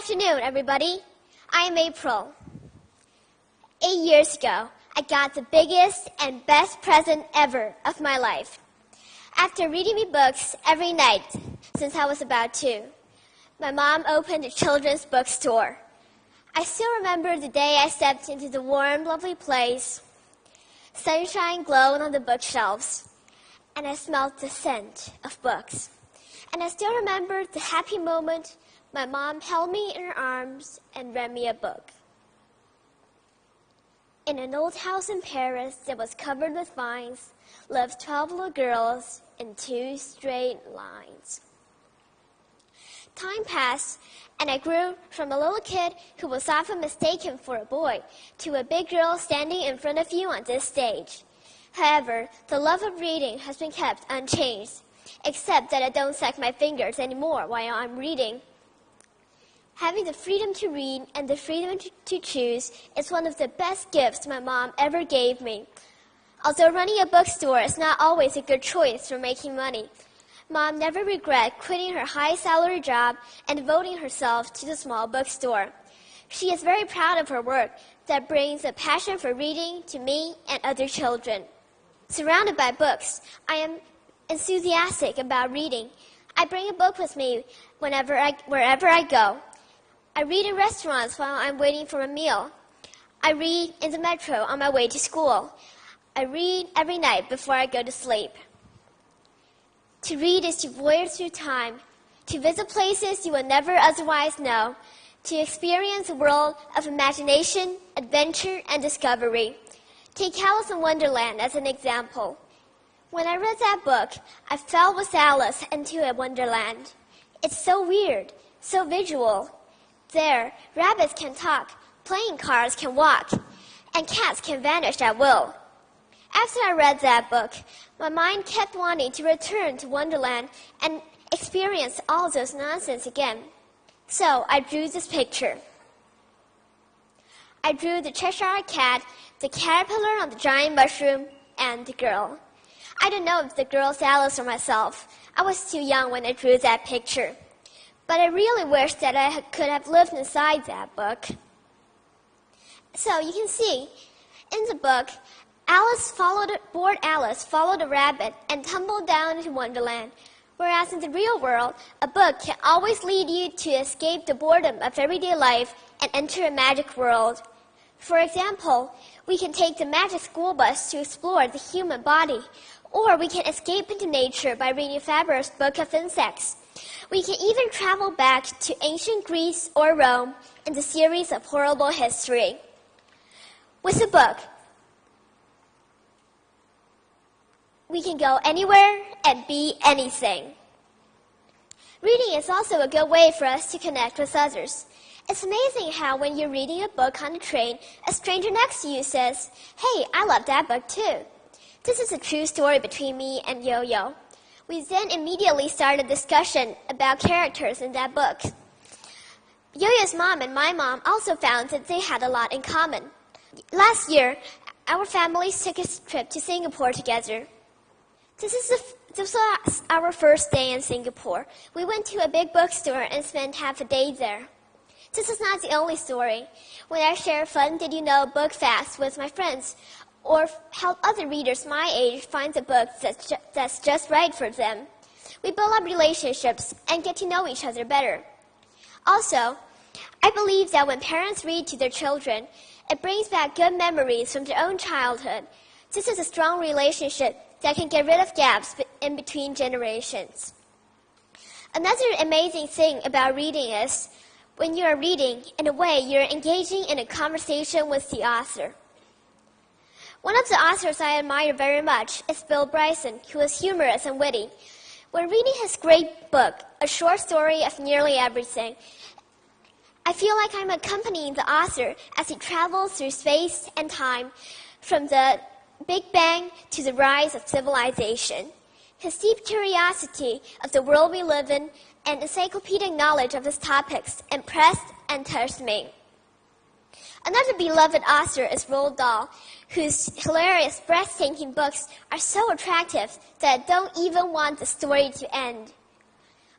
afternoon, everybody. I am April. 8 years ago, I got the biggest and best present ever of my life. After reading me books every night since I was about 2, my mom opened a children's bookstore. I still remember the day I stepped into the warm, lovely place. Sunshine glowed on the bookshelves, and I smelled the scent of books. And I still remember the happy moment my mom held me in her arms and read me a book. In an old house in Paris that was covered with vines lived 12 little girls in 2 straight lines. Time passed, and I grew from a little kid who was often mistaken for a boy to a big girl standing in front of you on this stage. However, the love of reading has been kept unchanged, except that I don't suck my fingers anymore while I'm reading. Having the freedom to read and the freedom to choose is one of the best gifts my mom ever gave me. Although running a bookstore is not always a good choice for making money, Mom never regretted quitting her high-salary job and devoting herself to the small bookstore. She is very proud of her work that brings a passion for reading to me and other children. Surrounded by books, I am enthusiastic about reading. I bring a book with me wherever I go. I read in restaurants while I'm waiting for a meal. I read in the metro on my way to school. I read every night before I go to sleep. To read is to voyage through time, to visit places you will never otherwise know, to experience a world of imagination, adventure, and discovery. Take Alice in Wonderland as an example. When I read that book, I fell with Alice into a wonderland. It's so weird, so visual. There, rabbits can talk, playing cards can walk, and cats can vanish at will. After I read that book, my mind kept wanting to return to Wonderland and experience all those nonsense again. So I drew this picture. I drew the Cheshire Cat, the caterpillar on the giant mushroom, and the girl. I don't know if the girl's Alice or myself. I was too young when I drew that picture. But I really wish that I could have lived inside that book. So you can see, in the book, bored Alice followed a rabbit and tumbled down into Wonderland, whereas in the real world, a book can always lead you to escape the boredom of everyday life and enter a magic world. For example, we can take the magic school bus to explore the human body, or we can escape into nature by reading Faber's Book of Insects. We can even travel back to ancient Greece or Rome in the series of horrible history. With a book, we can go anywhere and be anything. Reading is also a good way for us to connect with others. It's amazing how when you're reading a book on the train, a stranger next to you says, "Hey, I love that book too." This is a true story between me and Yo-Yo. We then immediately started a discussion about characters in that book. Yo-Yo's mom and my mom also found that they had a lot in common. Last year, our families took a trip to Singapore together. This was our first day in Singapore. We went to a big bookstore and spent half a day there. This is not the only story. When I share fun Did You Know book facts with my friends, or help other readers my age find the book that's just right for them, we build up relationships and get to know each other better. Also, I believe that when parents read to their children, it brings back good memories from their own childhood. This is a strong relationship that can get rid of gaps in between generations. Another amazing thing about reading is, when you are reading, in a way, you're engaging in a conversation with the author. One of the authors I admire very much is Bill Bryson, who is humorous and witty. When reading his great book, A Short Story of Nearly Everything, I feel like I'm accompanying the author as he travels through space and time, from the Big Bang to the rise of civilization. His deep curiosity of the world we live in and encyclopedic knowledge of his topics impressed and touched me. Another beloved author is Roald Dahl, whose hilarious, breathtaking books are so attractive that I don't even want the story to end.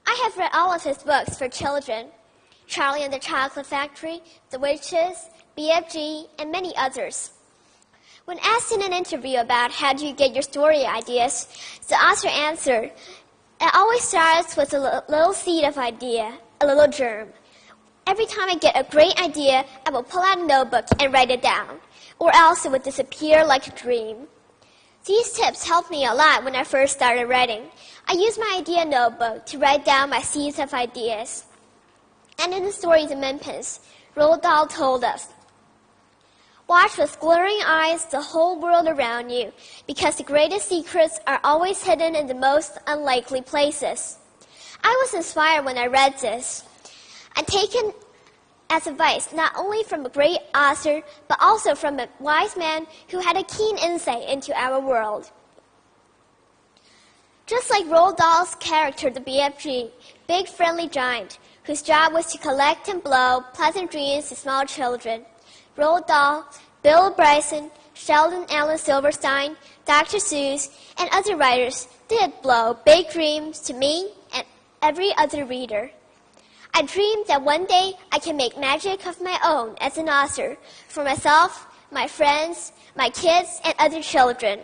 I have read all of his books for children. Charlie and the Chocolate Factory, The Witches, BFG, and many others. When asked in an interview about how do you get your story ideas, the author answered, "It always starts with a little seed of idea, a little germ. Every time I get a great idea, I will pull out a notebook and write it down, or else it would disappear like a dream." These tips helped me a lot when I first started writing. I used my idea notebook to write down my seeds of ideas. And in the story The Min Pins, Roald Dahl told us, "Watch with glittering eyes the whole world around you, because the greatest secrets are always hidden in the most unlikely places." I was inspired when I read this. I'm taken as advice not only from a great author, but also from a wise man who had a keen insight into our world. Just like Roald Dahl's character, the BFG, Big Friendly Giant, whose job was to collect and blow pleasant dreams to small children, Roald Dahl, Bill Bryson, Sheldon Alan Silverstein, Dr. Seuss, and other writers did blow big dreams to me and every other reader. I dreamed that one day I can make magic of my own as an author for myself, my friends, my kids, and other children.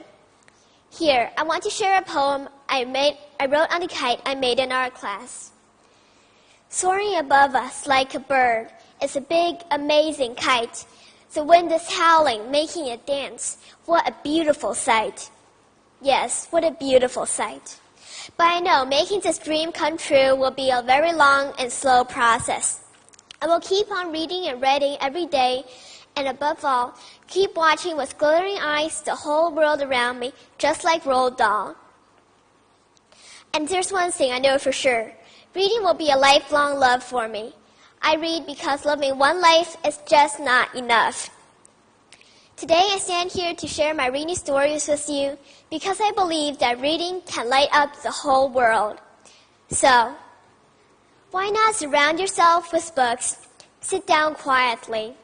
Here, I want to share a poem I wrote on a kite I made in art class. Soaring above us like a bird is a big, amazing kite. The wind is howling, making it dance. What a beautiful sight. Yes, what a beautiful sight. But I know making this dream come true will be a very long and slow process. I will keep on reading and writing every day, and above all, keep watching with glittering eyes the whole world around me, just like Roald Dahl. And there's one thing I know for sure. Reading will be a lifelong love for me. I read because living one life is just not enough. Today I stand here to share my reading stories with you because I believe that reading can light up the whole world. So, why not surround yourself with books, sit down quietly,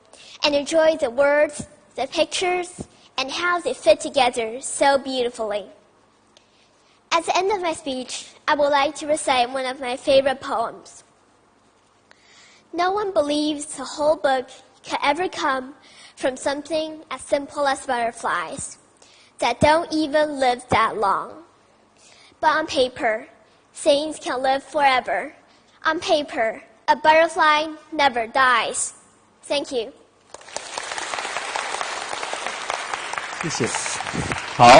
and enjoy the words, the pictures, and how they fit together so beautifully. At the end of my speech, I would like to recite one of my favorite poems. No one believes the whole book can ever come from something as simple as butterflies that don't even live that long. But on paper, things can live forever. On paper, a butterfly never dies. Thank you. 谢谢。好。